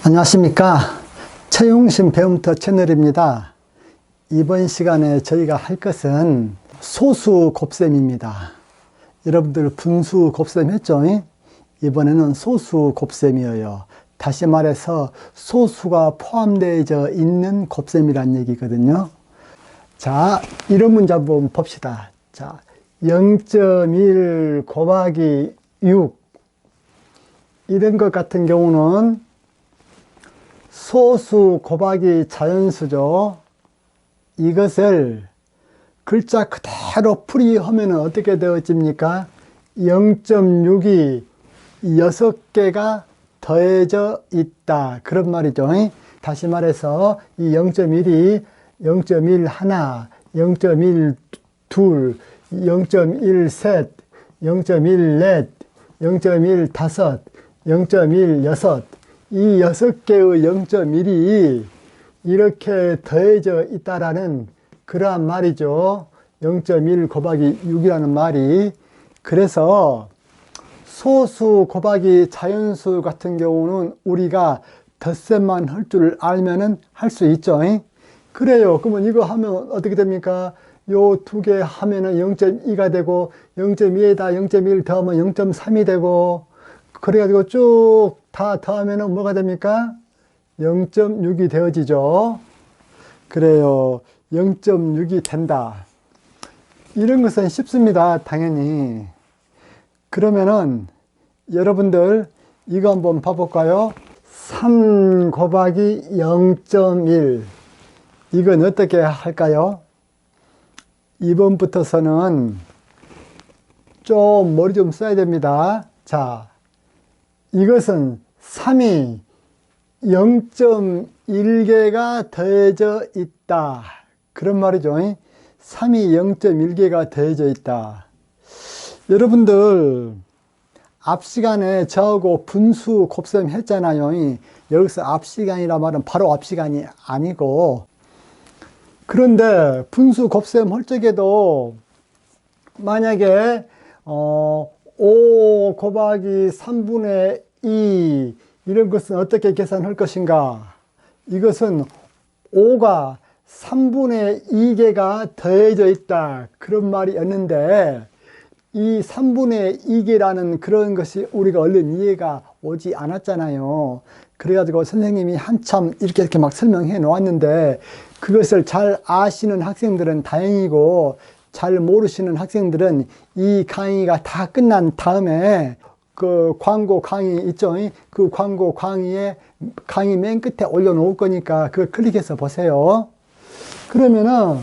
안녕하십니까. 최용심 배움터 채널입니다. 이번 시간에 저희가 할 것은 소수 곱셈입니다. 여러분들 분수 곱셈 했죠? 이번에는 소수 곱셈이에요. 다시 말해서 소수가 포함되어 있는 곱셈이란 얘기거든요. 자, 이런 문제 한번 봅시다. 자, 0.1 곱하기 6 이런 것 같은 경우는 소수 곱하기 자연수죠. 이것을 글자 그대로 풀이하면 어떻게 되어집니까? 0.6이 6개가 더해져 있다. 그런 말이죠. 다시 말해서 이 0.1이 0.1 하나, 0.1 둘, 0.1 셋, 0.1 넷, 0.1 다섯, 0.1 여섯, 이 6개의 0.1이 이렇게 더해져 있다라는 그러한 말이죠. 0.1 곱하기 6이라는 말이. 그래서 소수 곱하기 자연수 같은 경우는 우리가 덧셈만 할 줄 알면은 할 수 있죠. 그래요. 그러면 이거 하면 어떻게 됩니까? 요 두 개 하면은 0.2가 되고 0.2에다 0.1 더하면 0.3이 되고 그래가지고 쭉 다 더하면은 뭐가 됩니까? 0.6이 되어지죠. 그래요. 0.6이 된다. 이런 것은 쉽습니다. 당연히. 그러면은 여러분들 이거 한번 봐볼까요? 3 곱하기 0.1 이건 어떻게 할까요? 2번부터서는 좀 머리 좀 써야 됩니다. 자, 이것은 3이 0.1개가 더해져 있다. 그런 말이죠. 3이 0.1개가 더해져 있다. 여러분들 앞 시간에 저하고 분수 곱셈 했잖아요. 여기서 앞 시간이라 말은 바로 앞 시간이 아니고, 그런데 분수 곱셈 할 적에도 만약에 5 곱하기 3분의 2 이런 것은 어떻게 계산할 것인가? 이것은 5가 3분의 2개가 더해져 있다. 그런 말이었는데 이 3분의 2개라는 그런 것이 우리가 얼른 이해가 오지 않았잖아요. 그래가지고 선생님이 한참 이렇게 막 설명해 놓았는데 그것을 잘 아시는 학생들은 다행이고 잘 모르시는 학생들은 이 강의가 다 끝난 다음에 그 광고 강의 있죠? 그 광고 강의 맨 끝에 올려놓을 거니까 그걸 클릭해서 보세요. 그러면은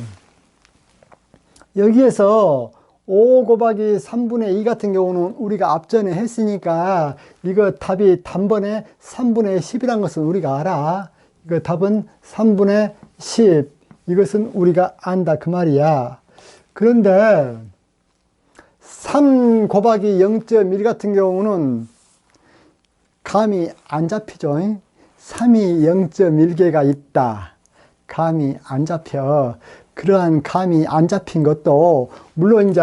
여기에서 5 곱하기 3분의 2 같은 경우는 우리가 앞전에 했으니까 이거 답이 단번에 3분의 10이란 것은 우리가 알아. 이거 답은 3분의 10. 이것은 우리가 안다 그 말이야. 그런데 3 곱하기 0.1 같은 경우는 감이 안 잡히죠. 3이 0.1개가 있다. 감이 안 잡혀. 그러한 감이 안 잡힌 것도 물론 이제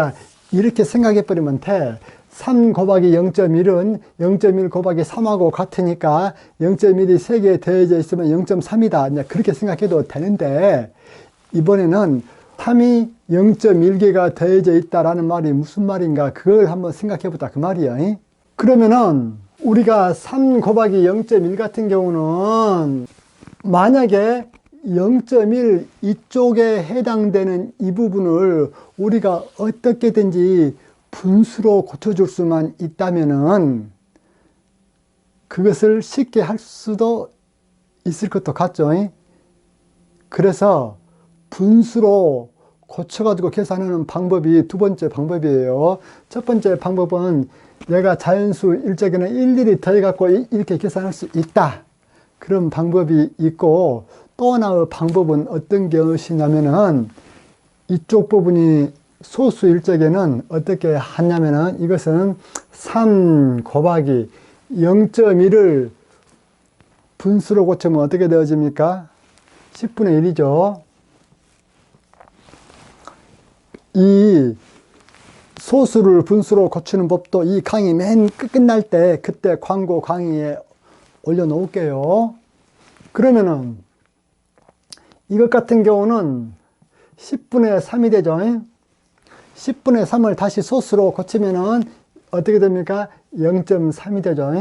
이렇게 생각해 버리면 돼. 3 곱하기 0.1은 0.1 곱하기 3하고 같으니까 0.1이 3개 더해져 있으면 0.3이다. 이제 그렇게 생각해도 되는데 이번에는 3이 0.1개가 더해져 있다라는 말이 무슨 말인가 그걸 한번 생각해 보자 그 말이에요. 그러면은 우리가 3 곱하기 0.1 같은 경우는 만약에 0.1 이쪽에 해당되는 이 부분을 우리가 어떻게든지 분수로 고쳐줄 수만 있다면은 그것을 쉽게 할 수도 있을 것도 같죠. 그래서 분수로 고쳐가지고 계산하는 방법이 두 번째 방법이에요. 첫 번째 방법은 내가 자연수 일정에는 일일이 더해갖고 이렇게 계산할 수 있다. 그런 방법이 있고 또 하나의 방법은 어떤 것이냐면은 이쪽 부분이 소수일 적에는 어떻게 하냐면은 이것은 3 곱하기 0.1을 분수로 고치면 어떻게 되어집니까? 10분의 1이죠. 이 소수를 분수로 고치는 법도 이 강의 맨 끝날 때 그때 광고 강의에 올려놓을게요. 그러면은 이것 같은 경우는 10분의 3이 되죠. 10분의 3을 다시 소수로 고치면은 어떻게 됩니까? 0.3이 되죠.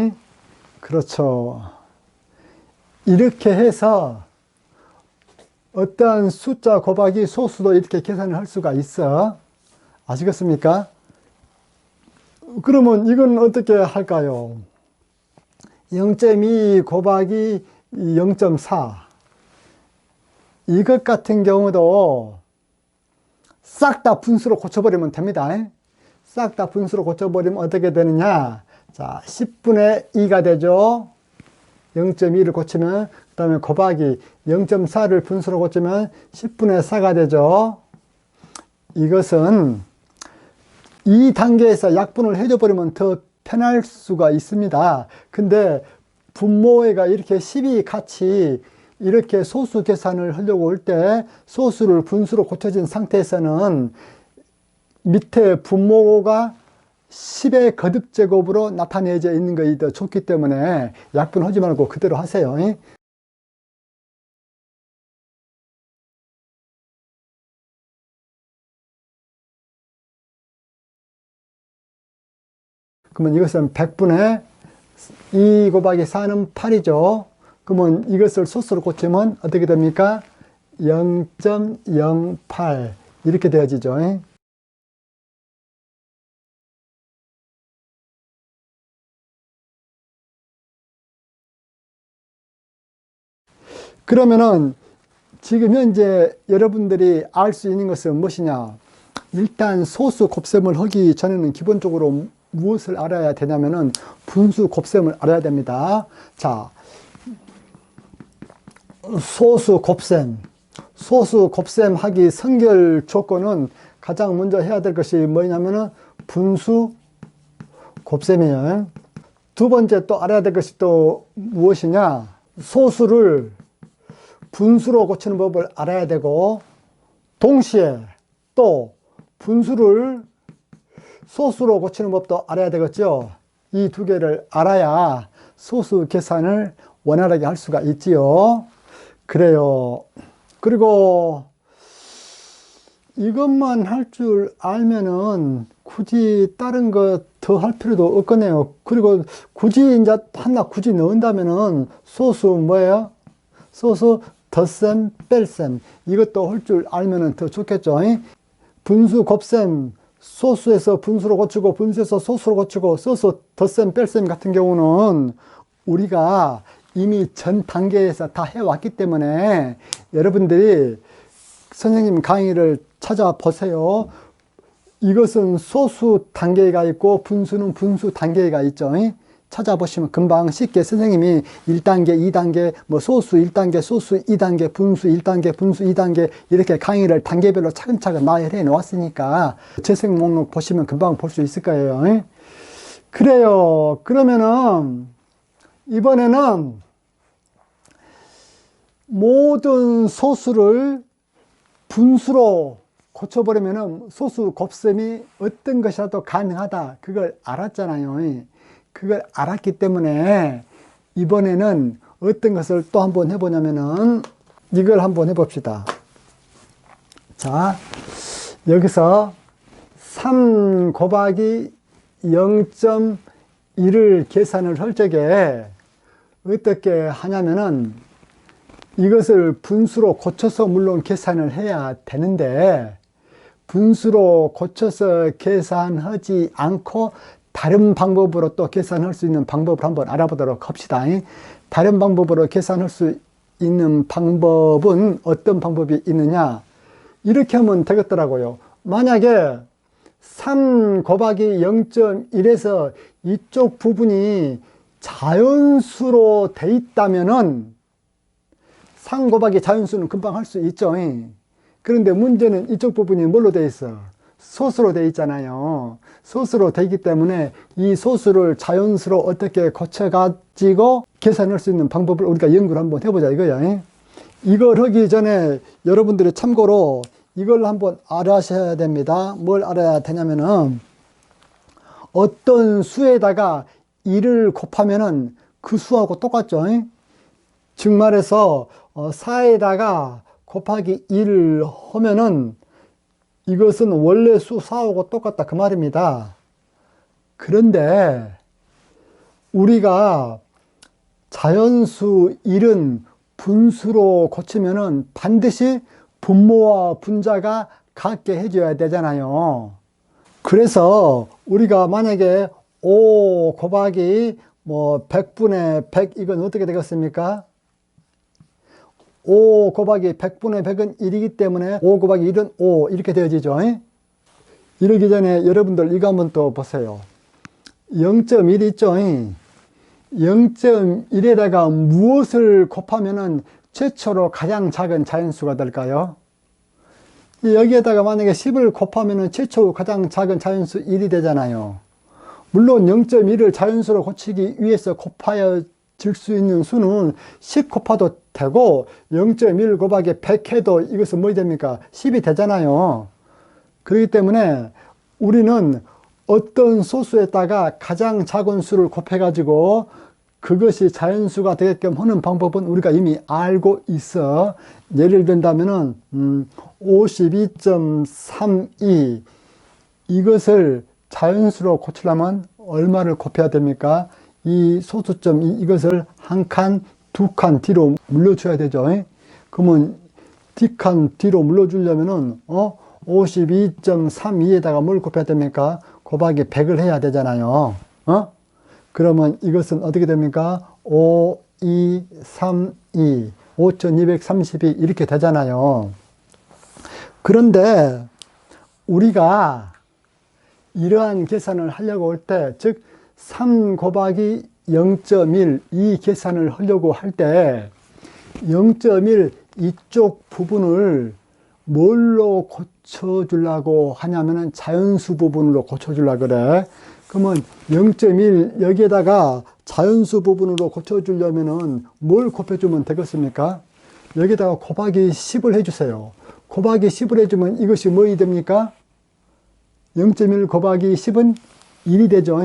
그렇죠. 이렇게 해서 어떠한 숫자 곱하기 소수도 이렇게 계산을 할 수가 있어. 아시겠습니까? 그러면 이건 어떻게 할까요? 0.2 곱하기 0.4. 이것 같은 경우도 싹 다 분수로 고쳐버리면 됩니다. 싹 다 분수로 고쳐버리면 어떻게 되느냐? 자, 10분의 2가 되죠. 0.2를 고치면, 그 다음에 곱하기 0.4를 분수로 고치면 10분의 4가 되죠. 이것은 이 단계에서 약분을 해줘버리면 더 편할 수가 있습니다. 근데 분모가 이렇게 10이 같이 이렇게 소수 계산을 하려고 할 때 소수를 분수로 고쳐진 상태에서는 밑에 분모가 10의 거듭제곱으로 나타내져 있는 것이 더 좋기 때문에 약분하지 말고 그대로 하세요. 그러면 이것은 100분의 2 곱하기 4는 8이죠. 그러면 이것을 소수로 고치면 어떻게 됩니까? 0.08 이렇게 되어지죠. 그러면은 지금 현재 여러분들이 알 수 있는 것은 무엇이냐? 일단 소수 곱셈을 하기 전에는 기본적으로 무엇을 알아야 되냐면은 분수 곱셈을 알아야 됩니다. 자, 소수 곱셈 하기 선결 조건은 가장 먼저 해야 될 것이 뭐냐면은 분수 곱셈이에요. 두 번째 또 알아야 될 것이 또 무엇이냐? 소수를 분수로 고치는 법을 알아야 되고, 동시에 또 분수를 소수로 고치는 법도 알아야 되겠죠. 이 두 개를 알아야 소수 계산을 원활하게 할 수가 있지요. 그래요. 그리고 이것만 할 줄 알면은 굳이 다른 거 더 할 필요도 없겠네요. 그리고 굳이 이제 하나 굳이 넣은다면은 소수 뭐예요? 소수 덧셈, 뺄셈. 이것도 할 줄 알면은 더 좋겠죠. 분수 곱셈, 소수에서 분수로 고치고, 분수에서 소수로 고치고, 소수 덧셈, 뺄셈 같은 경우는 우리가 이미 전 단계에서 다 해왔기 때문에 여러분들이 선생님 강의를 찾아보세요. 이것은 소수 단계가 있고 분수는 분수 단계가 있죠. 찾아보시면 금방 쉽게 선생님이 1단계, 2단계, 뭐 소수 1단계, 소수 2단계, 분수 1단계, 분수 2단계 이렇게 강의를 단계별로 차근차근 나열해 놓았으니까 재생 목록 보시면 금방 볼 수 있을 거예요. 그래요. 그러면은 이번에는 모든 소수를 분수로 고쳐버리면은 소수 곱셈이 어떤 것이라도 가능하다. 그걸 알았잖아요. 그걸 알았기 때문에 이번에는 어떤 것을 또 한번 해보냐면은 이걸 한번 해봅시다. 자, 여기서 3 곱하기 0.1을 계산을 할 적에 어떻게 하냐면은 이것을 분수로 고쳐서 물론 계산을 해야 되는데 분수로 고쳐서 계산하지 않고 다른 방법으로 또 계산할 수 있는 방법을 한번 알아보도록 합시다. 다른 방법으로 계산할 수 있는 방법은 어떤 방법이 있느냐? 이렇게 하면 되겠더라고요. 만약에 3 곱하기 0.1에서 이쪽 부분이 자연수로 돼 있다면은 3 곱하기 자연수는 금방 할 수 있죠. 그런데 문제는 이쪽 부분이 뭘로 돼 있어? 소수로 돼 있잖아요. 소수로 되기 때문에 이 소수를 자연수로 어떻게 고쳐가지고 계산할 수 있는 방법을 우리가 연구를 한번 해보자 이거야. 이걸 하기 전에 여러분들이 참고로 이걸 한번 알아셔야 됩니다. 뭘 알아야 되냐면은 어떤 수에다가 1을 곱하면은 그 수하고 똑같죠. 즉 말해서 4에다가 곱하기 1을 하면은 이것은 원래 수 4하고 똑같다 그 말입니다. 그런데 우리가 자연수 1은 분수로 고치면은 반드시 분모와 분자가 같게 해줘야 되잖아요. 그래서 우리가 만약에 5 곱하기 100분의 100 이건 어떻게 되겠습니까? 5 곱하기 100분의 100은 1이기 때문에 5 곱하기 1은 5 이렇게 되어지죠. 이러기 전에 여러분들 이거 한번 또 보세요. 0.1 있죠. 0.1에다가 무엇을 곱하면은 최초로 가장 작은 자연수가 될까요? 여기에다가 만약에 10을 곱하면은 최초 가장 작은 자연수 1이 되잖아요. 물론 0.1을 자연수로 고치기 위해서 곱하여 질 수 있는 수는 10 곱하도 되고 0.1 곱하기 100 해도 이것은 뭐이 됩니까? 10이 되잖아요. 그렇기 때문에 우리는 어떤 소수에다가 가장 작은 수를 곱해가지고 그것이 자연수가 되게끔 하는 방법은 우리가 이미 알고 있어. 예를 든다면은 52.32 이것을 자연수로 고치려면 얼마를 곱해야 됩니까? 이 소수점 이것을 한 칸, 두 칸 뒤로 물려줘야 되죠. 그러면 뒷칸 뒤로 물려주려면은 52.32에다가 뭘 곱해야 됩니까? 곱하기 100을 해야 되잖아요. 그러면 이것은 어떻게 됩니까? 5, 2, 3, 2, 5232 이렇게 되잖아요. 그런데 우리가 이러한 계산을 하려고 할 때, 즉 3 곱하기 0.1 이 계산을 하려고 할 때 0.1 이쪽 부분을 뭘로 고쳐주려고 하냐면은 자연수 부분으로 고쳐주려고 그래. 그러면 0.1 여기에다가 자연수 부분으로 고쳐주려면은 뭘 곱해주면 되겠습니까? 여기다가 곱하기 10을 해주세요. 곱하기 10을 해주면 이것이 뭐이 됩니까? 0.1 곱하기 10은 1이 되죠.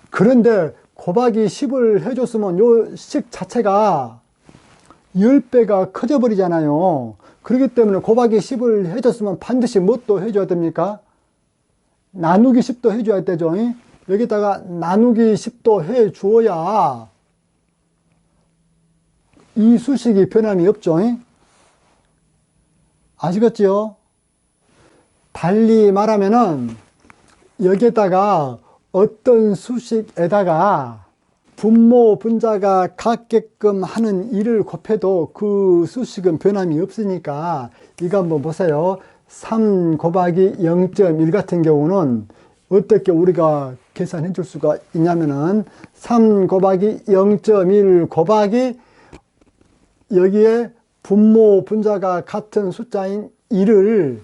그런데 곱하기 10을 해줬으면 요 식 자체가 10배가 커져 버리잖아요. 그렇기 때문에 곱하기 10을 해줬으면 반드시 뭣도 해줘야 됩니까? 나누기 10도 해줘야 되죠. 여기다가 나누기 10도 해 주어야 이 수식이 변함이 없죠. 아시겠지요? 달리 말하면은 여기에다가 어떤 수식에다가 분모, 분자가 같게끔 하는 일을 곱해도 그 수식은 변함이 없으니까 이거 한번 보세요. 3 곱하기 0.1 같은 경우는 어떻게 우리가 계산해 줄 수가 있냐면은 3 곱하기 0.1 곱하기 여기에 분모, 분자가 같은 숫자인 1을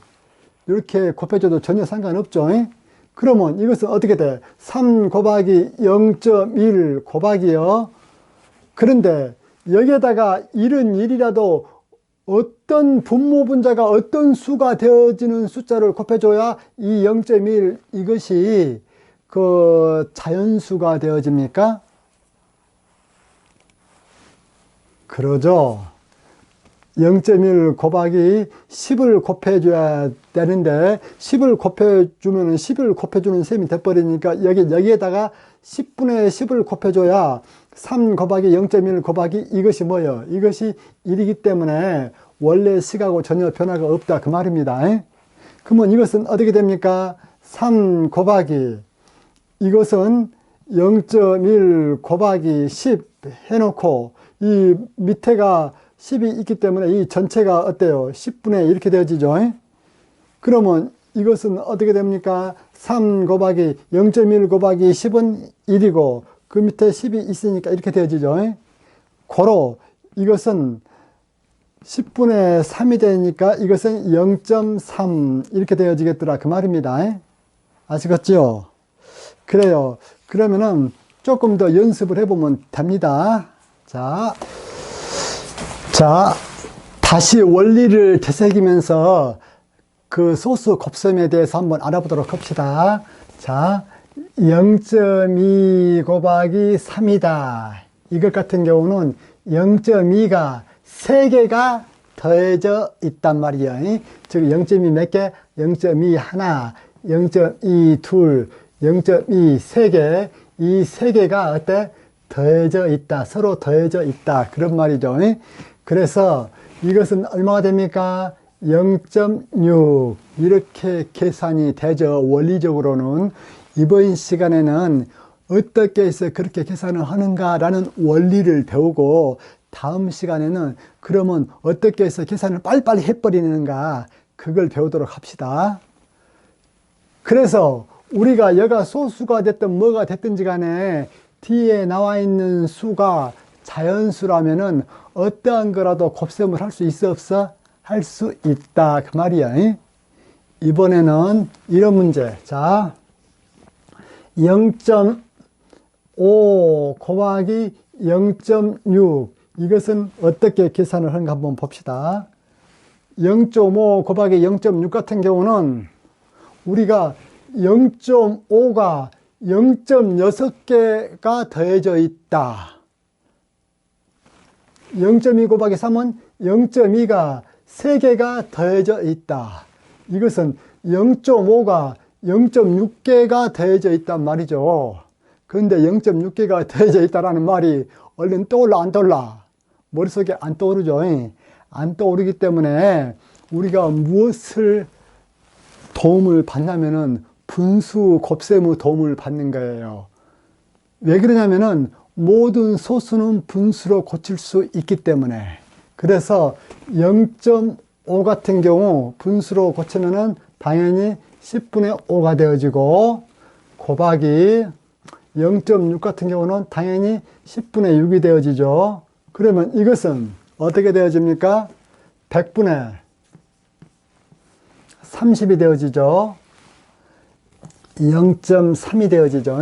이렇게 곱해줘도 전혀 상관없죠. 그러면 이것은 어떻게 돼? 3 곱하기 0.1 곱하기요. 그런데 여기에다가 1은 1이라도 어떤 분모 분자가 어떤 수가 되어지는 숫자를 곱해줘야 이 0.1 이것이 그 자연수가 되어집니까? 그러죠. 0.1 곱하기 10을 곱해줘야 되는데 10을 곱해주면 10을 곱해주는 셈이 돼버리니까 여기에다가 10분의 10을 곱해줘야 3 곱하기 0.1 곱하기 이것이 뭐예요? 이것이 1이기 때문에 원래 식하고 전혀 변화가 없다 그 말입니다. 그러면 이것은 어떻게 됩니까? 3 곱하기 이것은 0.1 곱하기 10 해놓고 이 밑에가 10이 있기 때문에 이 전체가 어때요? 10분의 이렇게 되어지죠. 그러면 이것은 어떻게 됩니까? 3 곱하기 0.1 곱하기 10은 1이고 그 밑에 10이 있으니까 이렇게 되어지죠. 고로 이것은 10분의 3이 되니까 이것은 0.3 이렇게 되어지겠더라 그 말입니다. 아시겠죠? 그래요. 그러면은 조금 더 연습을 해보면 됩니다. 자, 다시 원리를 되새기면서 그 소수 곱셈에 대해서 한번 알아보도록 합시다. 자, 0.2 곱하기 3이다. 이것 같은 경우는 0.2가 3개가 더해져 있단 말이에요. 즉 0.2 몇 개? 0.2 하나, 0.2 둘, 0.2 3개. 이 3개가 어때? 더해져 있다. 서로 더해져 있다. 그런 말이죠. 그래서 이것은 얼마가 됩니까? 0.6 이렇게 계산이 되죠. 원리적으로는. 이번 시간에는 어떻게 해서 그렇게 계산을 하는가라는 원리를 배우고, 다음 시간에는 그러면 어떻게 해서 계산을 빨리빨리 해버리는가, 그걸 배우도록 합시다. 그래서 우리가 여가 소수가 됐든 뭐가 됐든지 간에 뒤에 나와 있는 수가 자연수라면은 어떠한 거라도 곱셈을 할 수 있어 없어? 할 수 있다 그 말이야. 이번에는 이런 문제. 자, 0.5 곱하기 0.6 이것은 어떻게 계산을 하는가 한번 봅시다. 0.5 곱하기 0.6 같은 경우는 우리가 0.5가 0.6개가 더해져 있다. 0.2 곱하기 3은 0.2가 3개가 더해져 있다. 이것은 0.5가 0.6개가 더해져 있단 말이죠. 그런데 0.6개가 더해져 있다라는 말이 얼른 떠올라 안 떠올라? 머릿속에 안 떠오르죠. 안 떠오르기 때문에 우리가 무엇을 도움을 받냐면은 분수 곱셈의 도움을 받는 거예요. 왜 그러냐면은 모든 소수는 분수로 고칠 수 있기 때문에. 그래서 0.5 같은 경우 분수로 고치면은 당연히 10분의 5가 되어지고, 곱하기 0.6 같은 경우는 당연히 10분의 6이 되어지죠. 그러면 이것은 어떻게 되어집니까? 100분의 30이 되어지죠. 0.3이 되어지죠.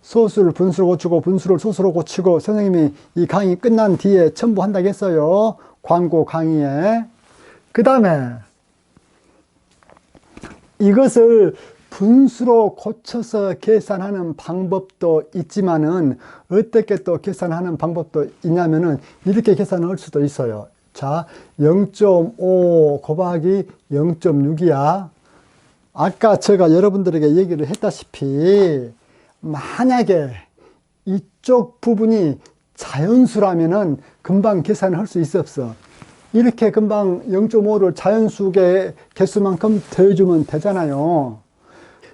소수를 분수로 고치고 분수를 소수로 고치고, 선생님이 이 강의 끝난 뒤에 첨부 한다고 했어요. 광고 강의에. 그 다음에 이것을 분수로 고쳐서 계산하는 방법도 있지만은 어떻게 또 계산하는 방법도 있냐면은 이렇게 계산을 할 수도 있어요. 자, 0.5 곱하기 0.6이야. 아까 제가 여러분들에게 얘기를 했다시피 만약에 이쪽 부분이 자연수라면은 금방 계산을 할 수 있어 없어? 이렇게 금방 0.5를 자연수의 개수만큼 더해주면 되잖아요.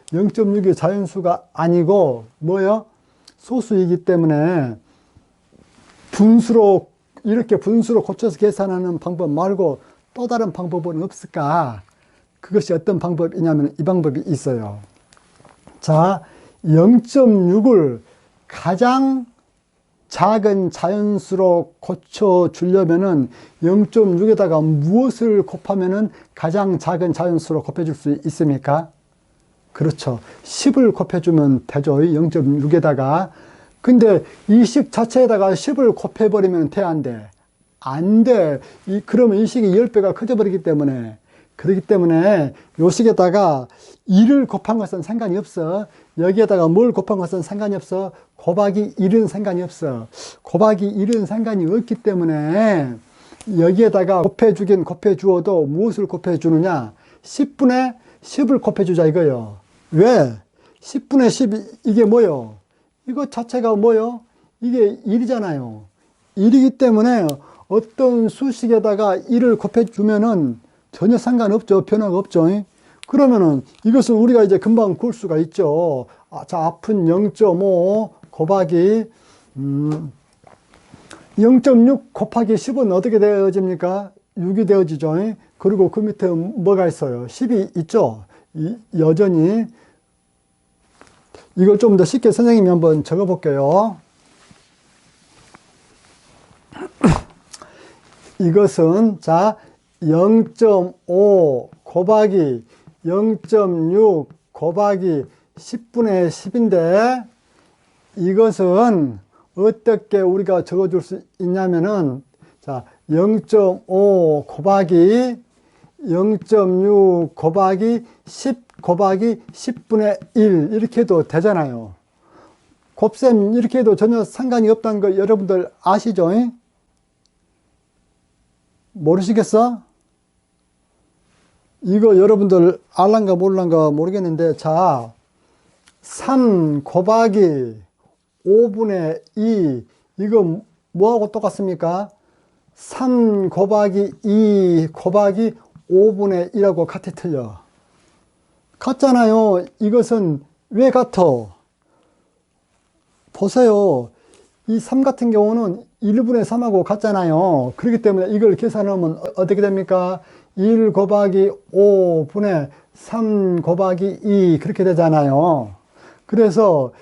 0.6이 자연수가 아니고 뭐요? 소수이기 때문에 분수로, 이렇게 분수로 고쳐서 계산하는 방법 말고 또 다른 방법은 없을까? 그것이 어떤 방법이냐면 이 방법이 있어요. 자, 0.6을 가장 작은 자연수로 고쳐주려면은 0.6에다가 무엇을 곱하면은 가장 작은 자연수로 곱해줄 수 있습니까? 그렇죠. 10을 곱해주면 되죠. 0.6에다가. 근데 이 식 자체에다가 10을 곱해버리면 돼, 안 돼? 안 돼. 그러면 이 식이 10배가 커져버리기 때문에. 그렇기 때문에 요 식에다가 2를 곱한 것은 상관이 없어. 여기에다가 뭘 곱한 것은 상관이 없어. 곱하기 1은 상관이 없어. 곱하기 1은 상관이 없기 때문에 여기에다가 곱해주긴 곱해주어도 무엇을 곱해주느냐? 10분의 10을 곱해주자 이거요. 왜? 10분의 10 이게 뭐요? 이거 자체가 뭐요? 이게 1이잖아요. 1이기 때문에 어떤 수식에다가 1을 곱해주면은 전혀 상관없죠. 변화가 없죠. 그러면은 이것은 우리가 이제 금방 구할 수가 있죠. 자, 앞은 0.5 곱하기 0.6 곱하기 10은 어떻게 되어집니까? 6이 되어지죠. 그리고 그 밑에 뭐가 있어요? 10이 있죠. 여전히. 이걸 좀 더 쉽게 선생님이 한번 적어 볼게요. 이것은 자, 0.5 곱하기 0.6 곱하기 10분의 10인데 이것은 어떻게 우리가 적어줄 수 있냐면은 자, 0.5 곱하기 0.6 곱하기 10 곱하기 10분의 1 이렇게 해도 되잖아요. 곱셈 이렇게 해도 전혀 상관이 없다는 거 여러분들 아시죠? 모르시겠어? 이거 여러분들 알란가 몰란가 모르겠는데, 자, 3 곱하기 5분의 2, 이거 뭐하고 똑같습니까? 3 곱하기 2 곱하기 5분의 1하고 같아 틀려. 같잖아요. 이것은 왜 같아? 보세요. 이 3 같은 경우는 1분의 3하고 같잖아요. 그렇기 때문에 이걸 계산하면 어떻게 됩니까? 1 곱하기 5분의 3 곱하기 2 그렇게 되잖아요. 그래서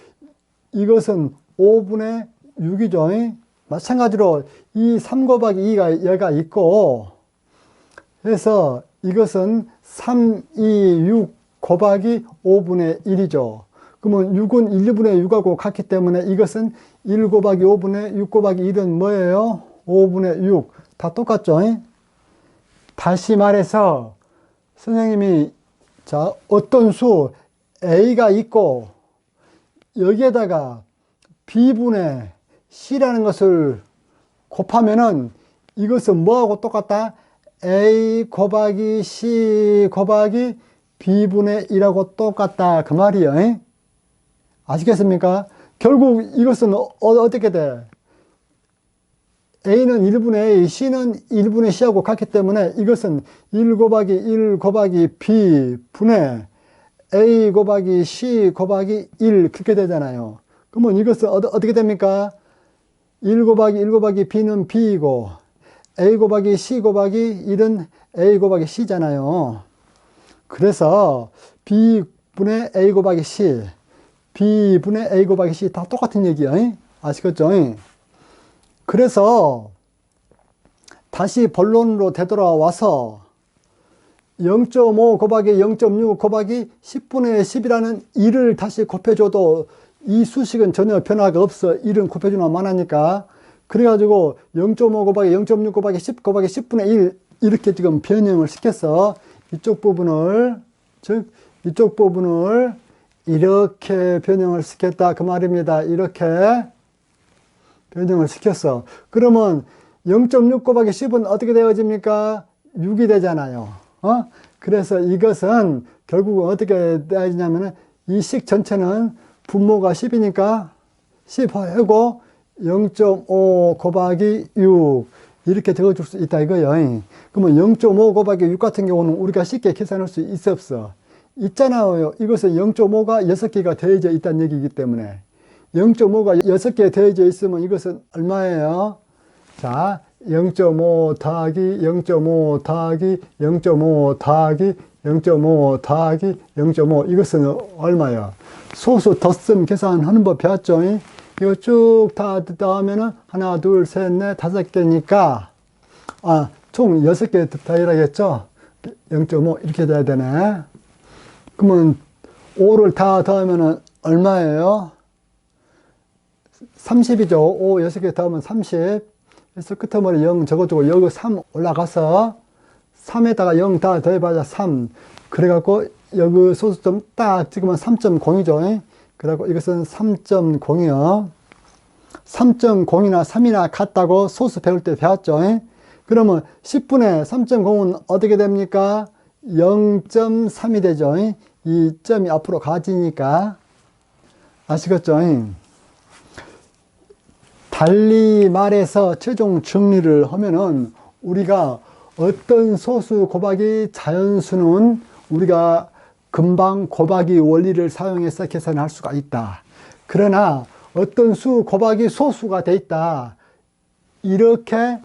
이것은 5분의 6이죠. 마찬가지로 이 3 곱하기 2가 얘가 있고, 그래서 이것은 3, 2, 6 곱하기 5분의 1이죠. 그러면 6은 1분의 6하고 같기 때문에 이것은 1 곱하기 5분의 6 곱하기 1은 뭐예요? 5분의 6. 다 똑같죠? 다시 말해서 선생님이 자, 어떤 수 A가 있고 여기에다가 B분의 C라는 것을 곱하면은 이것은 뭐하고 똑같다? A 곱하기 C 곱하기 B분의 1하고 똑같다. 그 말이에요. 아시겠습니까? 결국 이것은 어떻게 돼? A는 1분의 A, C는 1분의 C하고 같기 때문에 이것은 1 곱하기 1 곱하기 B 분의 A 곱하기 C 곱하기 1 그렇게 되잖아요. 그러면 이것은 어떻게 됩니까? 1 곱하기 1 곱하기 B는 B이고 A 곱하기 C 곱하기 1은 A 곱하기 C잖아요. 그래서 B분의 A 곱하기 C, B분의 A 곱하기 C 다 똑같은 얘기예요. 아시겠죠? 그래서 다시 본론으로 되돌아와서 0.5 곱하기 0.6 곱하기 10분의 10이라는 1을 다시 곱해줘도 이 수식은 전혀 변화가 없어. 1은 곱해주나 만하니까. 그래가지고 0.5 곱하기 0.6 곱하기 10 곱하기 10분의 1 이렇게 지금 변형을 시켰어. 이쪽 부분을, 즉 이쪽 부분을 이렇게 변형을 시켰다 그 말입니다. 이렇게 변형을 시켰어. 그러면 0.6 곱하기 10은 어떻게 되어집니까? 6이 되잖아요. 그래서 이것은 결국은 어떻게 되어지냐면은 이 식 전체는 분모가 10이니까 10 하고 0.5 곱하기 6 이렇게 적어줄 수 있다 이거예요. 그러면 0.5 곱하기 6 같은 경우는 우리가 쉽게 계산할 수 있어 없어? 있잖아요. 이것은 0.5가 6개가 되어져 있다는 얘기이기 때문에 0.5가 6개 되어져 있으면 이것은 얼마예요? 자, 0.5 더하기 0.5 더하기 0.5 더하기 0.5 더하기 0.5 이것은 얼마야? 소수 덧셈 계산하는 법 배웠죠? 이거 쭉 다 더하면은 하나, 둘, 셋, 넷, 5개니까 총 6개 더해야겠죠? 0.5 이렇게 돼야 되네. 그러면 5를 다 더하면은 얼마예요? 30이죠. 5, 6개 더하면 30. 그래서 끝머리 0 적어주고 여기 3 올라가서 3에다가 0 다 더해봐야 3. 그래갖고 여기 소수점 딱 찍으면 3.0이죠. 그래갖고 이것은 3.0이요. 3.0이나 3이나 같다고 소수 배울 때 배웠죠. 그러면 10분의 3.0은 어떻게 됩니까? 0.3이 되죠. 이 점이 앞으로 가지니까. 아시겠죠? 달리 말해서 최종 정리를 하면은 우리가 어떤 소수 곱하기 자연수는 우리가 금방 곱하기 원리를 사용해서 계산할 수가 있다. 그러나 어떤 수 곱하기 소수가 돼 있다. 이렇게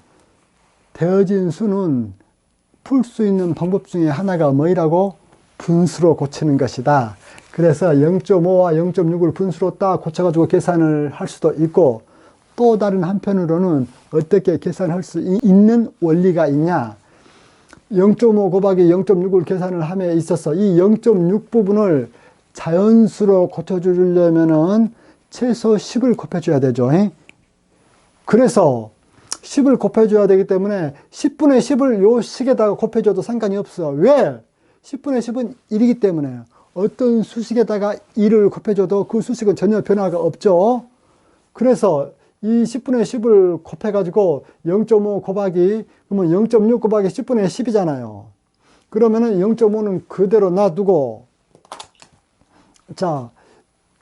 되어진 수는 풀 수 있는 방법 중에 하나가 뭐이라고? 분수로 고치는 것이다. 그래서 0.5와 0.6을 분수로 딱 고쳐가지고 계산을 할 수도 있고 또 다른 한편으로는 어떻게 계산할 수 있는 원리가 있냐? 0.5 곱하기 0.6을 계산을 함에 있어서 이 0.6 부분을 자연수로 고쳐주려면은 최소 10을 곱해줘야 되죠. 그래서 10을 곱해줘야 되기 때문에 10분의 10을 요 식에다가 곱해줘도 상관이 없어. 왜? 10분의 10은 1이기 때문에 어떤 수식에다가 1을 곱해줘도 그 수식은 전혀 변화가 없죠. 그래서 이 10분의 10을 곱해가지고 0.5 곱하기, 그러면 0.6 곱하기 10분의 10이잖아요. 그러면은 0.5는 그대로 놔두고, 자,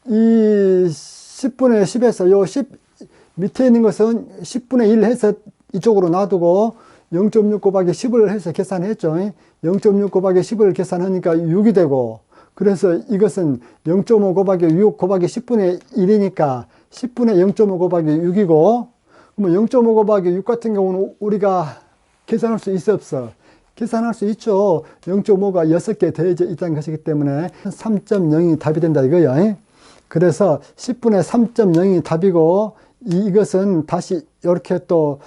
이 10분의 10에서 요 10, 밑에 있는 것은 10분의 1 해서 이쪽으로 놔두고, 0.6 곱하기 10을 해서 계산했죠. 0.6 곱하기 10을 계산하니까 6이 되고, 그래서 이것은 0.5 곱하기 6 곱하기 10분의 1이니까 10분의 0.5 곱하기 6이고, 그러면 0.5 곱하기 6 같은 경우는 우리가 계산할 수 있어 없어? 계산할 수 있죠. 0.5가 6개 더해져 있다는 것이기 때문에 3.0이 답이 된다 이거예요. 그래서 10분의 3.0이 답이고, 이것은 다시 이렇게 또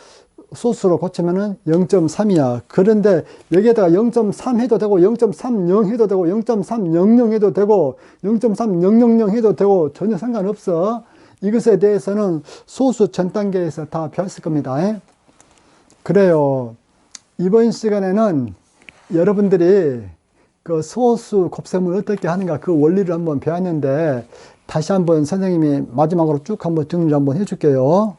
소수로 고치면은 0.3이야. 그런데 여기에다가 0.3 해도 되고 0.30 해도 되고 0.300 해도 되고 0.3000 해도 되고 전혀 상관없어. 이것에 대해서는 소수 전 단계에서 다 배웠을 겁니다. 그래요. 이번 시간에는 여러분들이 그 소수 곱셈을 어떻게 하는가 그 원리를 한번 배웠는데, 다시 한번 선생님이 마지막으로 쭉 한번 정리를 한번 해줄게요.